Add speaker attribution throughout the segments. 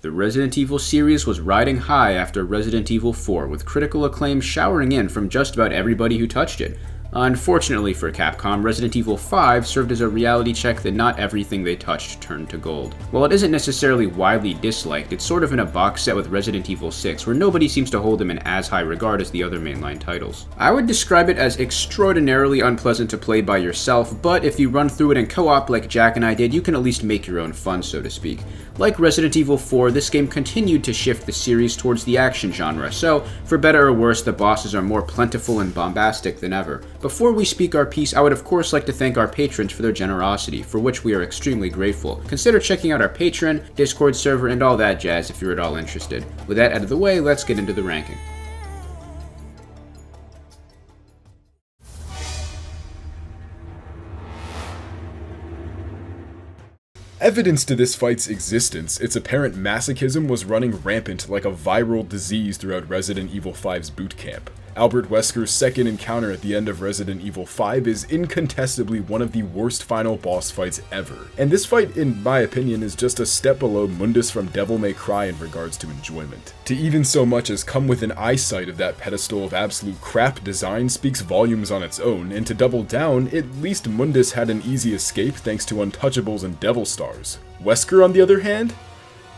Speaker 1: The Resident Evil series was riding high after Resident Evil 4, with critical acclaim showering in from just about everybody who touched it. Unfortunately for Capcom, Resident Evil 5 served as a reality check that not everything they touched turned to gold. While it isn't necessarily widely disliked, it's sort of in a box set with Resident Evil 6, where nobody seems to hold them in as high regard as the other mainline titles. I would describe it as extraordinarily unpleasant to play by yourself, but if you run through it in co-op like Jack and I did, you can at least make your own fun, so to speak. Like Resident Evil 4, this game continued to shift the series towards the action genre, so for better or worse, the bosses are more plentiful and bombastic than ever. Before we speak our piece, I would of course like to thank our patrons for their generosity, for which we are extremely grateful. Consider checking out our Patreon, Discord server, and all that jazz if you're at all interested. With that out of the way, let's get into the ranking.
Speaker 2: Evidence to this fight's existence, its apparent masochism was running rampant like a viral disease throughout Resident Evil 5's boot camp. Albert Wesker's second encounter at the end of Resident Evil 5 is incontestably one of the worst final boss fights ever. And this fight, in my opinion, is just a step below Mundus from Devil May Cry in regards to enjoyment. To even so much as come within eyesight of that pedestal of absolute crap design speaks volumes on its own, and to double down, at least Mundus had an easy escape thanks to Untouchables and Devil Stars. Wesker, on the other hand?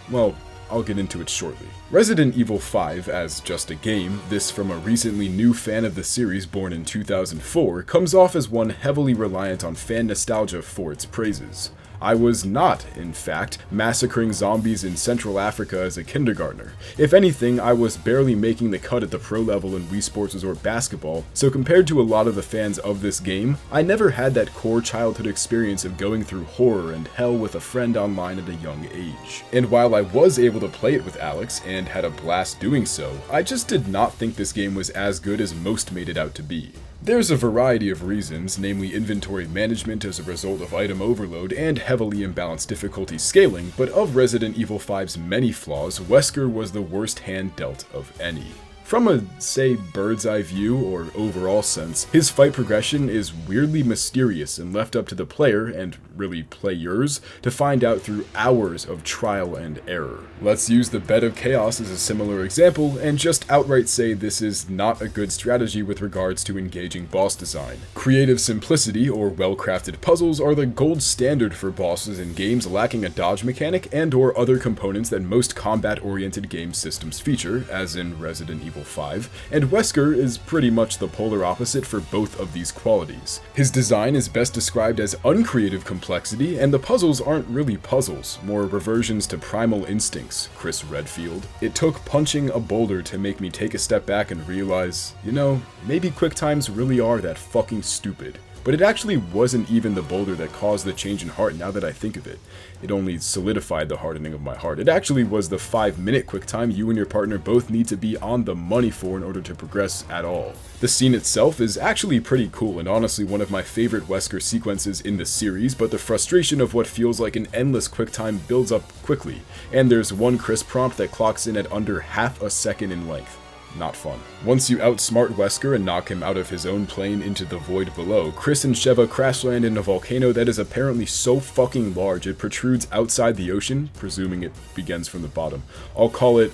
Speaker 2: Well, I'll get into it shortly. Resident Evil 5, as just a game, this from a recently new fan of the series born in 2004, comes off as one heavily reliant on fan nostalgia for its praises. I was not, in fact, massacring zombies in Central Africa as a kindergartner. If anything, I was barely making the cut at the pro level in Wii Sports Resort basketball, so compared to a lot of the fans of this game, I never had that core childhood experience of going through horror and hell with a friend online at a young age. And while I was able to play it with Alex, and had a blast doing so, I just did not think this game was as good as most made it out to be. There's a variety of reasons, namely inventory management as a result of item overload and heavily imbalanced difficulty scaling, but of Resident Evil 5's many flaws, Wesker was the worst hand dealt of any. From a, say, bird's eye view or overall sense, his fight progression is weirdly mysterious and left up to the player, and really players, to find out through hours of trial and error. Let's use the Bed of Chaos as a similar example, and just outright say this is not a good strategy with regards to engaging boss design. Creative simplicity or well-crafted puzzles are the gold standard for bosses in games lacking a dodge mechanic and or other components that most combat-oriented game systems feature, as in Resident Evil 5, and Wesker is pretty much the polar opposite for both of these qualities. His design is best described as uncreative complexity, and the puzzles aren't really puzzles, more reversions to primal instincts, Chris Redfield. It took punching a boulder to make me take a step back and realize, you know, maybe quick times really are that fucking stupid. But it actually wasn't even the boulder that caused the change in heart now that I think of it. It only solidified the hardening of my heart. It actually was the 5-minute quick time you and your partner both need to be on the money for in order to progress at all. The scene itself is actually pretty cool and honestly one of my favorite Wesker sequences in the series, but the frustration of what feels like an endless quick time builds up quickly, and there's one Chris prompt that clocks in at under half a second in length. Not fun. Once you outsmart Wesker and knock him out of his own plane into the void below, Chris and Sheva crash land in a volcano that is apparently so fucking large it protrudes outside the ocean, presuming it begins from the bottom. I'll call it,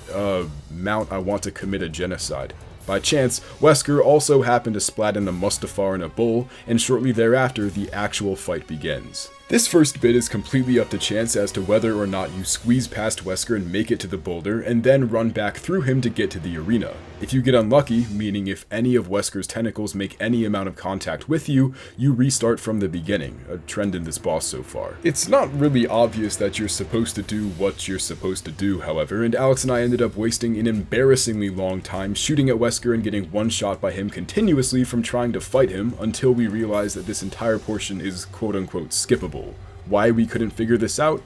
Speaker 2: Mount I Want to Commit a Genocide. By chance, Wesker also happened to splat in the Mustafar in a bowl, and shortly thereafter the actual fight begins. This first bit is completely up to chance as to whether or not you squeeze past Wesker and make it to the boulder, and then run back through him to get to the arena. If you get unlucky, meaning if any of Wesker's tentacles make any amount of contact with you, you restart from the beginning, a trend in this boss so far. It's not really obvious that you're supposed to do what you're supposed to do, however, and Alex and I ended up wasting an embarrassingly long time shooting at Wesker and getting one shot by him continuously from trying to fight him until we realized that this entire portion is quote-unquote skippable. Why we couldn't figure this out?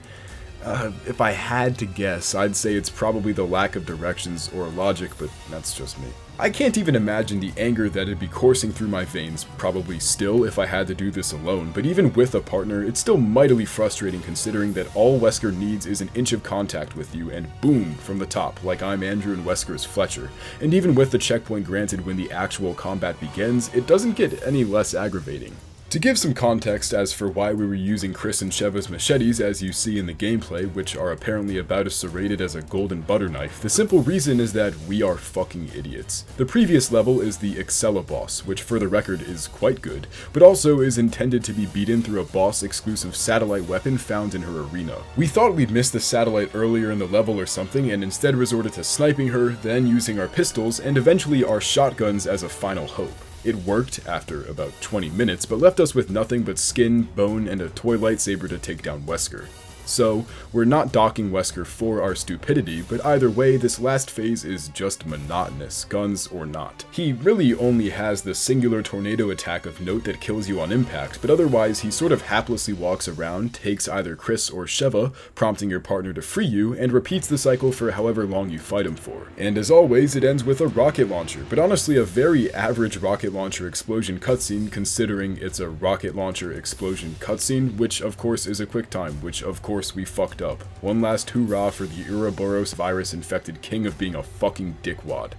Speaker 2: If I had to guess, I'd say it's probably the lack of directions or logic, but that's just me. I can't even imagine the anger that'd be coursing through my veins, probably still if I had to do this alone, but even with a partner, it's still mightily frustrating considering that all Wesker needs is an inch of contact with you and boom, from the top, like I'm Andrew and Wesker is Fletcher. And even with the checkpoint granted when the actual combat begins, it doesn't get any less aggravating. To give some context as for why we were using Chris and Sheva's machetes as you see in the gameplay, which are apparently about as serrated as a golden butter knife, the simple reason is that we are fucking idiots. The previous level is the Excella boss, which for the record is quite good, but also is intended to be beaten through a boss-exclusive satellite weapon found in her arena. We thought we'd missed the satellite earlier in the level or something, and instead resorted to sniping her, then using our pistols, and eventually our shotguns as a final hope. It worked after about 20 minutes, but left us with nothing but skin, bone, and a toy lightsaber to take down Wesker. So, we're not docking Wesker for our stupidity, but either way, this last phase is just monotonous, guns or not. He really only has the singular tornado attack of note that kills you on impact, but otherwise he sort of haplessly walks around, takes either Chris or Sheva, prompting your partner to free you, and repeats the cycle for however long you fight him for. And as always, it ends with a rocket launcher, but honestly a very average rocket launcher explosion cutscene considering it's a rocket launcher explosion cutscene, which of course is a quick time, which of course we fucked up. One last hoorah for the Ouroboros virus infected king of being a fucking dickwad.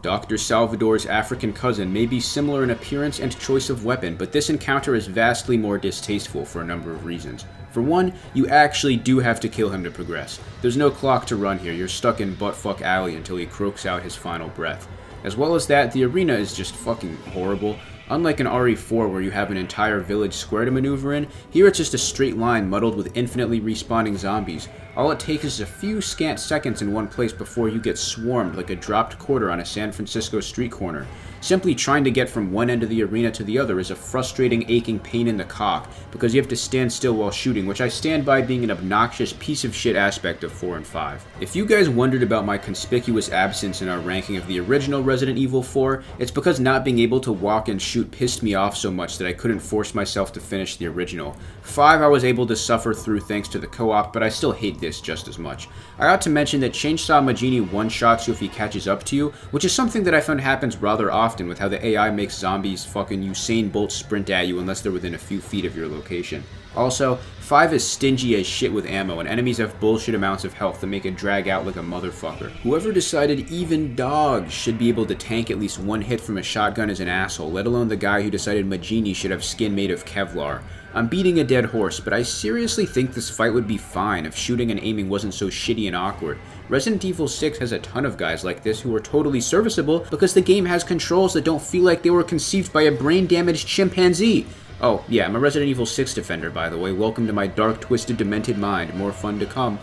Speaker 1: Dr. Salvador's African cousin may be similar in appearance and choice of weapon, but this encounter is vastly more distasteful for a number of reasons. For one, you actually do have to kill him to progress. There's no clock to run here, you're stuck in buttfuck alley until he croaks out his final breath. As well as that, the arena is just fucking horrible. Unlike in RE4 where you have an entire village square to maneuver in, here it's just a straight line muddled with infinitely respawning zombies. All it takes is a few scant seconds in one place before you get swarmed like a dropped quarter on a San Francisco street corner. Simply trying to get from one end of the arena to the other is a frustrating, aching pain in the cock, because you have to stand still while shooting, which I stand by being an obnoxious piece of shit aspect of 4 and 5. If you guys wondered about my conspicuous absence in our ranking of the original Resident Evil 4, it's because not being able to walk and shoot pissed me off so much that I couldn't force myself to finish the original. 5 I was able to suffer through thanks to the co-op, but I still hate this just as much. I ought to mention that Chainsaw Majini one-shots you if he catches up to you, which is something that I found happens rather often with how the AI makes zombies fucking Usain Bolt sprint at you unless they're within a few feet of your location. Also, 5 is stingy as shit with ammo, and enemies have bullshit amounts of health that make it drag out like a motherfucker. Whoever decided even dogs should be able to tank at least one hit from a shotgun is an asshole, let alone the guy who decided Majini should have skin made of Kevlar. I'm beating a dead horse, but I seriously think this fight would be fine if shooting and aiming wasn't so shitty and awkward. Resident Evil 6 has a ton of guys like this who are totally serviceable because the game has controls that don't feel like they were conceived by a brain-damaged chimpanzee. Oh, yeah, I'm a Resident Evil 6 defender, by the way. Welcome to my dark, twisted, demented mind. More fun to come.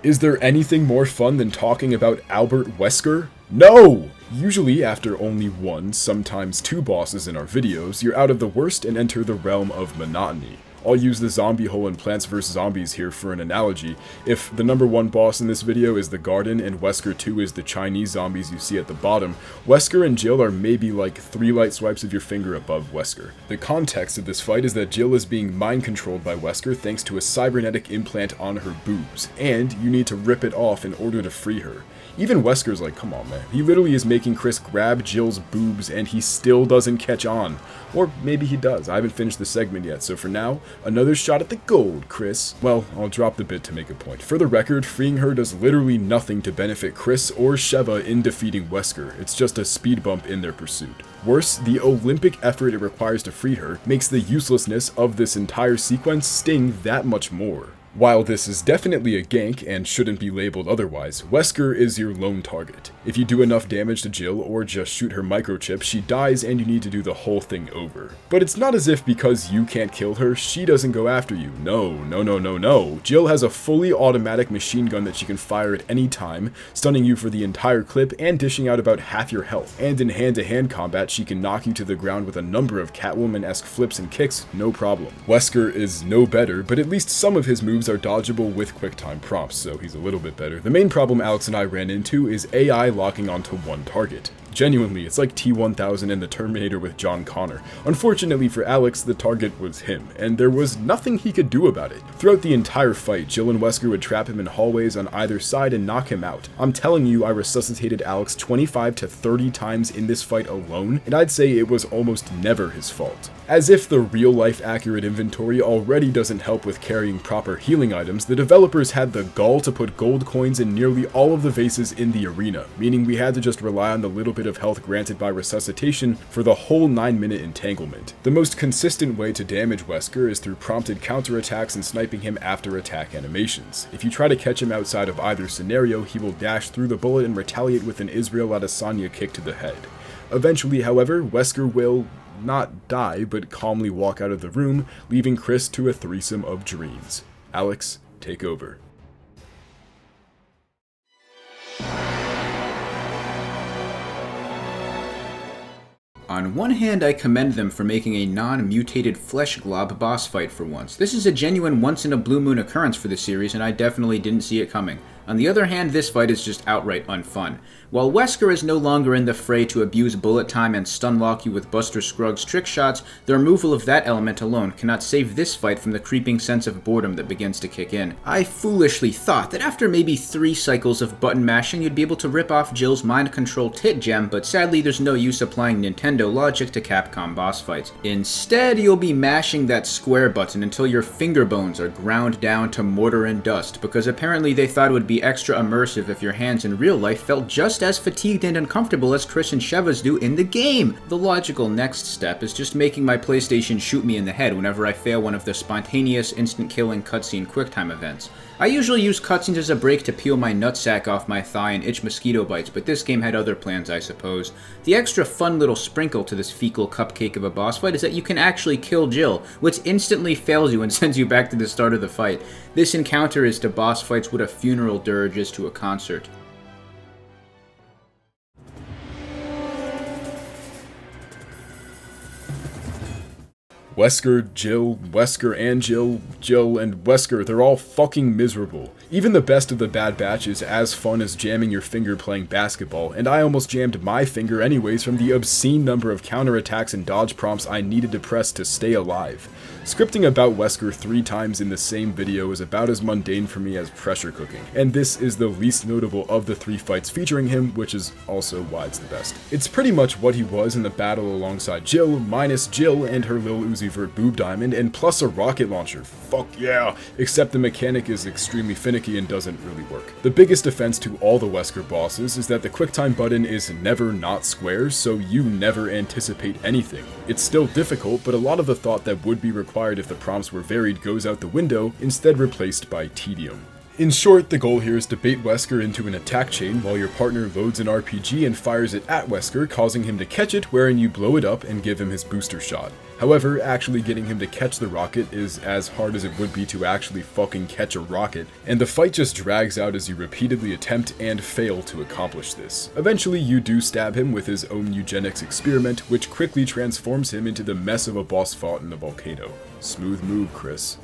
Speaker 2: Is there anything more fun than talking about Albert Wesker? No! Usually after only one, sometimes 2 bosses in our videos, you're out of the worst and enter the realm of monotony. I'll use the zombie hole in Plants vs. Zombies here for an analogy. If the number 1 boss in this video is the garden and Wesker 2 is the Chinese zombies you see at the bottom, Wesker and Jill are maybe like 3 light swipes of your finger above Wesker. The context of this fight is that Jill is being mind-controlled by Wesker thanks to a cybernetic implant on her boobs, and you need to rip it off in order to free her. Even Wesker's like, come on man, he literally is making Chris grab Jill's boobs and he still doesn't catch on. Or maybe he does, I haven't finished the segment yet, so for now, another shot at the gold, Chris. Well, I'll drop the bit to make a point. For the record, freeing her does literally nothing to benefit Chris or Sheva in defeating Wesker, it's just a speed bump in their pursuit. Worse, the Olympic effort it requires to free her makes the uselessness of this entire sequence sting that much more. While this is definitely a gank and shouldn't be labeled otherwise, Wesker is your lone target. If you do enough damage to Jill or just shoot her microchip, she dies and you need to do the whole thing over. But it's not as if because you can't kill her, she doesn't go after you. No. Jill has a fully automatic machine gun that she can fire at any time, stunning you for the entire clip and dishing out about half your health. And in hand-to-hand combat, she can knock you to the ground with a number of Catwoman-esque flips and kicks, no problem. Wesker is no better, but at least some of his moves are dodgeable with QuickTime prompts, so he's a little bit better. The main problem Alex and I ran into is AI locking onto one target. Genuinely, it's like T-1000 and the Terminator with John Connor. Unfortunately for Alex, the target was him, and there was nothing he could do about it. Throughout the entire fight, Jill and Wesker would trap him in hallways on either side and knock him out. I'm telling you, I resuscitated Alex 25 to 30 times in this fight alone, and I'd say it was almost never his fault. As if the real-life accurate inventory already doesn't help with carrying proper healing items, the developers had the gall to put gold coins in nearly all of the vases in the arena, meaning we had to just rely on the little bit of health granted by resuscitation for the whole 9-minute entanglement. The most consistent way to damage Wesker is through prompted counterattacks and sniping him after attack animations. If you try to catch him outside of either scenario, he will dash through the bullet and retaliate with an Israel Adesanya kick to the head. Eventually, however, Wesker will not die, but calmly walk out of the room, leaving Chris to a threesome of dreams. Alex, take over.
Speaker 1: On one hand, I commend them for making a non-mutated flesh glob boss fight for once. This is a genuine once-in-a-blue-moon occurrence for the series, and I definitely didn't see it coming. On the other hand, this fight is just outright unfun. While Wesker is no longer in the fray to abuse bullet time and stun-lock you with Buster Scruggs trick shots, the removal of that element alone cannot save this fight from the creeping sense of boredom that begins to kick in. I foolishly thought that after maybe 3 cycles of button mashing, you'd be able to rip off Jill's mind control tit gem, but sadly there's no use applying Nintendo logic to Capcom boss fights. Instead, you'll be mashing that square button until your finger bones are ground down to mortar and dust, because apparently they thought it would be extra immersive if your hands in real life felt just as fatigued and uncomfortable as Chris and Sheva's do in the game. The logical next step is just making my PlayStation shoot me in the head whenever I fail one of the spontaneous instant killing cutscene QuickTime events. I usually use cutscenes as a break to peel my nutsack off my thigh and itch mosquito bites, but this game had other plans, I suppose. The extra fun little sprinkle to this fecal cupcake of a boss fight is that you can actually kill Jill, which instantly fails you and sends you back to the start of the fight. This encounter is to boss fights what a funeral dirge is to a concert.
Speaker 2: Wesker, Jill, Wesker and Jill, Jill and Wesker, they're all fucking miserable. Even the best of the Bad Batch is as fun as jamming your finger playing basketball, and I almost jammed my finger anyways from the obscene number of counterattacks and dodge prompts I needed to press to stay alive. Scripting about Wesker 3 times in the same video is about as mundane for me as pressure cooking, and this is the least notable of the 3 fights featuring him, which is also why it's the best. It's pretty much what he was in the battle alongside Jill, minus Jill and her Lil Uzi Vert boob diamond, and plus a rocket launcher. Fuck yeah! Except the mechanic is extremely finicky and doesn't really work. The biggest offense to all the Wesker bosses is that the QuickTime button is never not square, so you never anticipate anything. It's still difficult, but a lot of the thought that would be required if the prompts were varied goes out the window, instead replaced by tedium. In short, the goal here is to bait Wesker into an attack chain while your partner loads an RPG and fires it at Wesker, causing him to catch it, wherein you blow it up and give him his booster shot. However, actually getting him to catch the rocket is as hard as it would be to actually fucking catch a rocket, and the fight just drags out as you repeatedly attempt and fail to accomplish this. Eventually, you do stab him with his own eugenics experiment, which quickly transforms him into the mess of a boss fought in a volcano. Smooth move, Chris.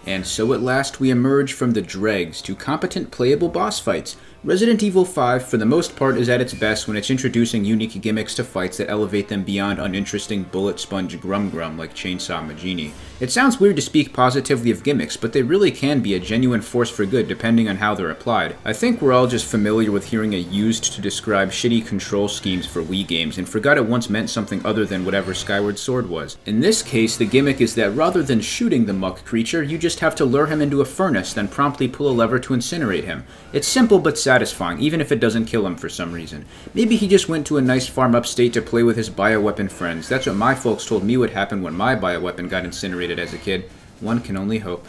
Speaker 1: And so at last we emerge from the dregs to competent playable boss fights. Resident Evil 5, for the most part, is at its best when it's introducing unique gimmicks to fights that elevate them beyond uninteresting bullet sponge grum-grum like Chainsaw Majini. It sounds weird to speak positively of gimmicks, but they really can be a genuine force for good depending on how they're applied. I think we're all just familiar with hearing it used to describe shitty control schemes for Wii games, and forgot it once meant something other than whatever Skyward Sword was. In this case, the gimmick is that rather than shooting the muck creature, you just have to lure him into a furnace, then promptly pull a lever to incinerate him. It's simple but satisfying, even if it doesn't kill him for some reason. Maybe he just went to a nice farm upstate to play with his bioweapon friends. That's what my folks told me would happen when my bioweapon got incinerated as a kid. One can only hope.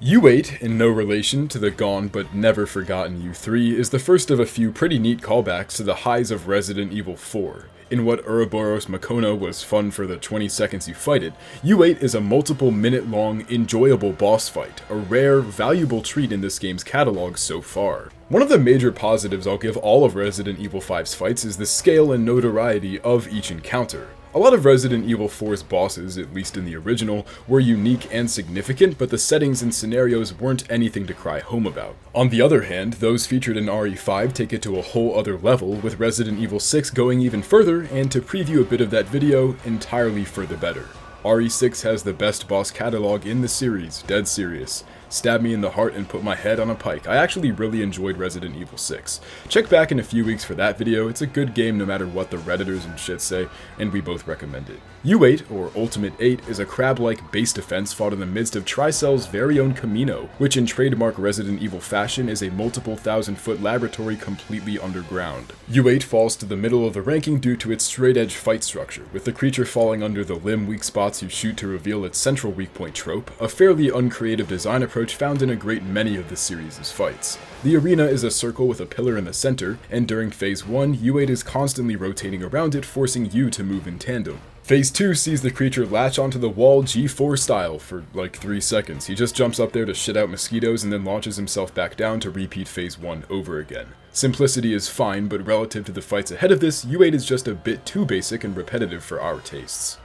Speaker 2: U8, in no relation to the gone but never forgotten U3, is the first of a few pretty neat callbacks to the highs of Resident Evil 4. In what Ouroboros Makona was fun for the 20 seconds you fight it, U8 is a multiple minute long, enjoyable boss fight, a rare, valuable treat in this game's catalog so far. One of the major positives I'll give all of Resident Evil 5's fights is the scale and notoriety of each encounter. A lot of Resident Evil 4's bosses, at least in the original, were unique and significant, but the settings and scenarios weren't anything to cry home about. On the other hand, those featured in RE5 take it to a whole other level, with Resident Evil 6 going even further, and to preview a bit of that video, entirely for the better. RE6 has the best boss catalog in the series, dead serious. Stab me in the heart and put my head on a pike. I actually really enjoyed Resident Evil 6. Check back in a few weeks for that video. It's a good game no matter what the redditors and shit say, and we both recommend it. U8, or Ultimate 8, is a crab-like base defense fought in the midst of Tricell's very own Camino, which in trademark Resident Evil fashion is a multiple thousand-foot laboratory completely underground. U8 falls to the middle of the ranking due to its straight-edge fight structure, with the creature falling under the limb weak spots you shoot to reveal its central weak point trope, a fairly uncreative design approach found in a great many of the series' fights. The arena is a circle with a pillar in the center, and during Phase 1, U8 is constantly rotating around it, forcing you to move in tandem. Phase 2 sees the creature latch onto the wall G4 style for like 3 seconds. He just jumps up there to shit out mosquitoes and then launches himself back down to repeat Phase 1 over again. Simplicity is fine, but relative to the fights ahead of this, U8 is just a bit too basic and repetitive for our tastes.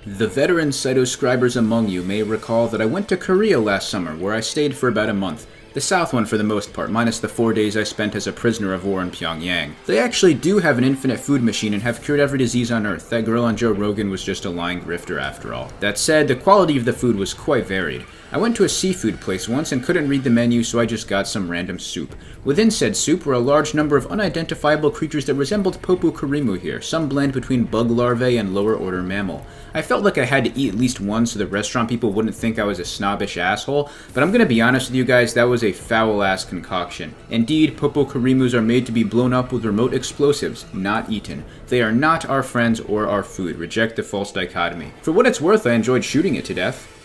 Speaker 1: The veteran cytoscribers among you may recall that I went to Korea last summer, where I stayed for about a month. The south one for the most part, minus the 4 days I spent as a prisoner of war in Pyongyang. They actually do have an infinite food machine and have cured every disease on Earth. That girl on Joe Rogan was just a lying grifter after all. That said, the quality of the food was quite varied. I went to a seafood place once and couldn't read the menu, so I just got some random soup. Within said soup were a large number of unidentifiable creatures that resembled Popu Karimu here, some blend between bug larvae and lower order mammal. I felt like I had to eat at least one so the restaurant people wouldn't think I was a snobbish asshole, but I'm gonna be honest with you guys, that was a foul-ass concoction. Indeed, Popu Karimus are made to be blown up with remote explosives, not eaten. They are not our friends or our food. Reject the false dichotomy. For what it's worth, I enjoyed shooting it to death.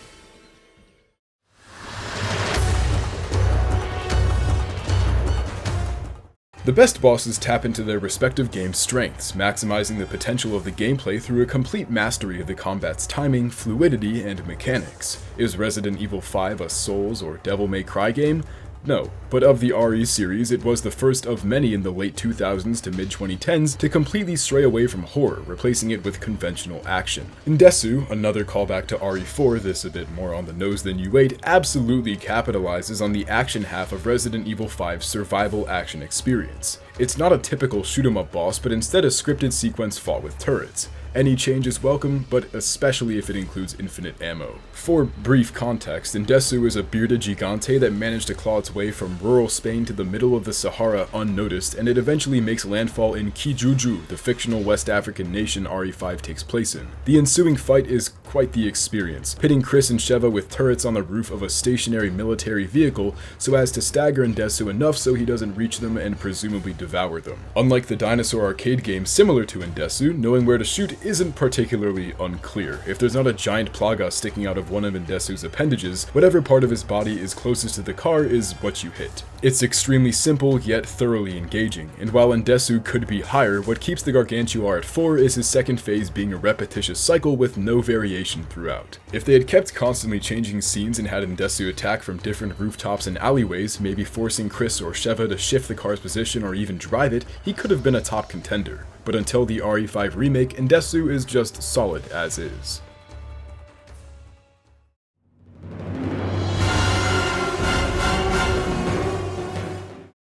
Speaker 2: The best bosses tap into their respective game's strengths, maximizing the potential of the gameplay through a complete mastery of the combat's timing, fluidity, and mechanics. Is Resident Evil 5 a Souls or Devil May Cry game? No, but of the RE series, it was the first of many in the late 2000s to mid-2010s to completely stray away from horror, replacing it with conventional action. In Desu, another callback to RE4, this a bit more on the nose than U8, absolutely capitalizes on the action half of Resident Evil 5's survival action experience. It's not a typical shoot-'em-up boss, but instead a scripted sequence fought with turrets. Any change is welcome, but especially if it includes infinite ammo. For brief context, Ndesu is a bearded gigante that managed to claw its way from rural Spain to the middle of the Sahara unnoticed, and it eventually makes landfall in Kijuju, the fictional West African nation RE5 takes place in. The ensuing fight is quite the experience, pitting Chris and Sheva with turrets on the roof of a stationary military vehicle so as to stagger Ndesu enough so he doesn't reach them and presumably devour them. Unlike the dinosaur arcade game similar to Ndesu, knowing where to shoot isn't particularly unclear. If there's not a giant plaga sticking out of one of Ndesu's appendages, whatever part of his body is closest to the car is what you hit. It's extremely simple yet thoroughly engaging, and while Ndesu could be higher, what keeps the Gargantua at 4 is his second phase being a repetitious cycle with no variation throughout. If they had kept constantly changing scenes and had Ndesu attack from different rooftops and alleyways, maybe forcing Chris or Sheva to shift the car's position or even drive it, he could have been a top contender. But until the RE5 remake, Ndesu is just solid as is.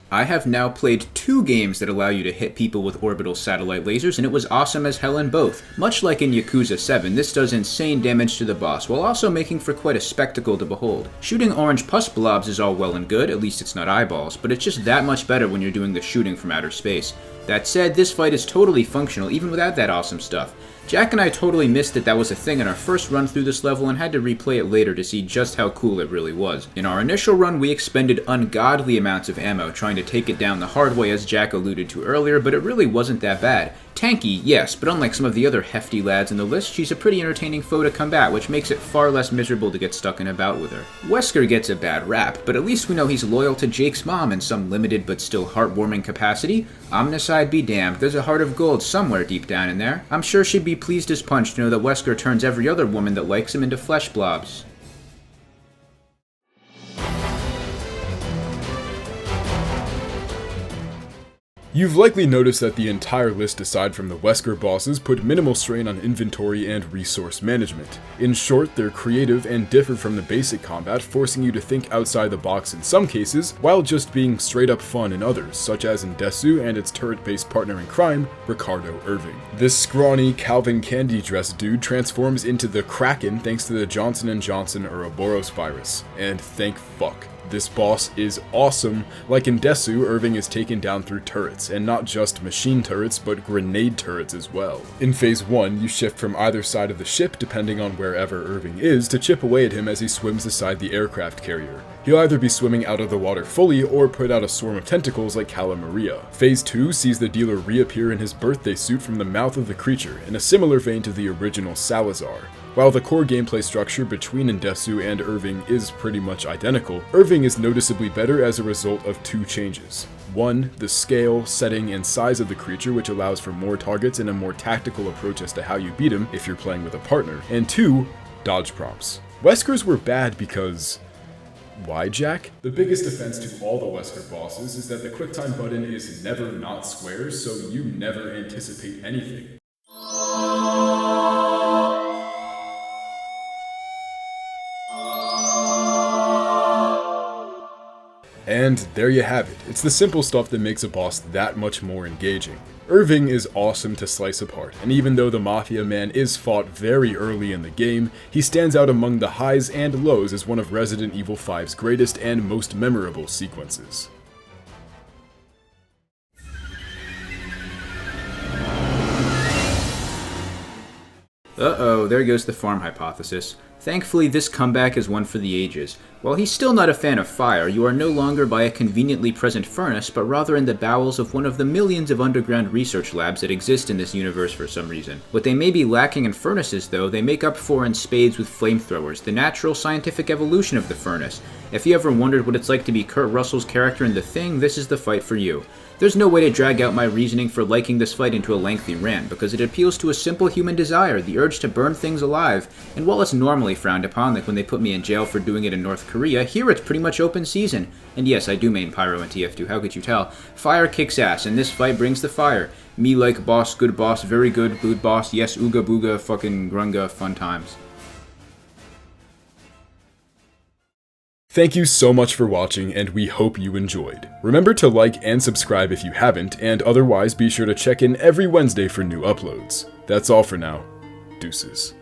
Speaker 1: I have now played 2 games that allow you to hit people with orbital satellite lasers, and it was awesome as hell in both. Much like in Yakuza 7, this does insane damage to the boss, while also making for quite a spectacle to behold. Shooting orange pus blobs is all well and good, at least it's not eyeballs, but it's just that much better when you're doing the shooting from outer space. That said, this fight is totally functional even without that awesome stuff. Jack and I totally missed that was a thing in our first run through this level and had to replay it later to see just how cool it really was. In our initial run, we expended ungodly amounts of ammo trying to take it down the hard way, as Jack alluded to earlier, but it really wasn't that bad. Tanky, yes, but unlike some of the other hefty lads in the list, she's a pretty entertaining foe to combat, which makes it far less miserable to get stuck in a bout with her. Wesker gets a bad rap, but at least we know he's loyal to Jake's mom in some limited but still heartwarming capacity. Omnicide be damned, there's a heart of gold somewhere deep down in there. I'm sure she'd be pleased as punch to know that Wesker turns every other woman that likes him into flesh blobs.
Speaker 2: You've likely noticed that the entire list aside from the Wesker bosses put minimal strain on inventory and resource management. In short, they're creative and differ from the basic combat, forcing you to think outside the box in some cases, while just being straight up fun in others, such as in Desu and its turret-based partner in crime, Ricardo Irving. This scrawny Calvin Candy dress dude transforms into the Kraken thanks to the Johnson & Johnson Ouroboros virus, and thank fuck. This boss is awesome. Like in Desu, Irving is taken down through turrets, and not just machine turrets, but grenade turrets as well. In Phase 1, you shift from either side of the ship, depending on wherever Irving is, to chip away at him as he swims aside the aircraft carrier. He'll either be swimming out of the water fully, or put out a swarm of tentacles like Cala Maria. Phase 2 sees the dealer reappear in his birthday suit from the mouth of the creature, in a similar vein to the original Salazar. While the core gameplay structure between Ndesu and Irving is pretty much identical, Irving is noticeably better as a result of two changes. One, the scale, setting, and size of the creature, which allows for more targets and a more tactical approach as to how you beat him if you're playing with a partner. And two, dodge prompts. Weskers were bad because... why, Jack? The biggest offense to all the Wesker bosses is that the QuickTime button is never not square, so you never anticipate anything. And there you have it. It's the simple stuff that makes a boss that much more engaging. Irving is awesome to slice apart, and even though the Mafia Man is fought very early in the game, he stands out among the highs and lows as one of Resident Evil 5's greatest and most memorable sequences.
Speaker 1: Uh-oh, there goes the farm hypothesis. Thankfully, this comeback is one for the ages. While he's still not a fan of fire, you are no longer by a conveniently present furnace, but rather in the bowels of one of the millions of underground research labs that exist in this universe for some reason. What they may be lacking in furnaces, though, they make up for in spades with flamethrowers, the natural scientific evolution of the furnace. If you ever wondered what it's like to be Kurt Russell's character in The Thing, this is the fight for you. There's no way to drag out my reasoning for liking this fight into a lengthy rant, because it appeals to a simple human desire, the urge to burn things alive, and while it's normally frowned upon, like when they put me in jail for doing it in North Korea, here it's pretty much open season. And yes, I do main Pyro in TF2, how could you tell? Fire kicks ass, and this fight brings the fire. Me like boss, good boss, very good boss, yes, ooga booga, fucking grunga, fun times.
Speaker 2: Thank you so much for watching, and we hope you enjoyed. Remember to like and subscribe if you haven't, and otherwise be sure to check in every Wednesday for new uploads. That's all for now. Deuces.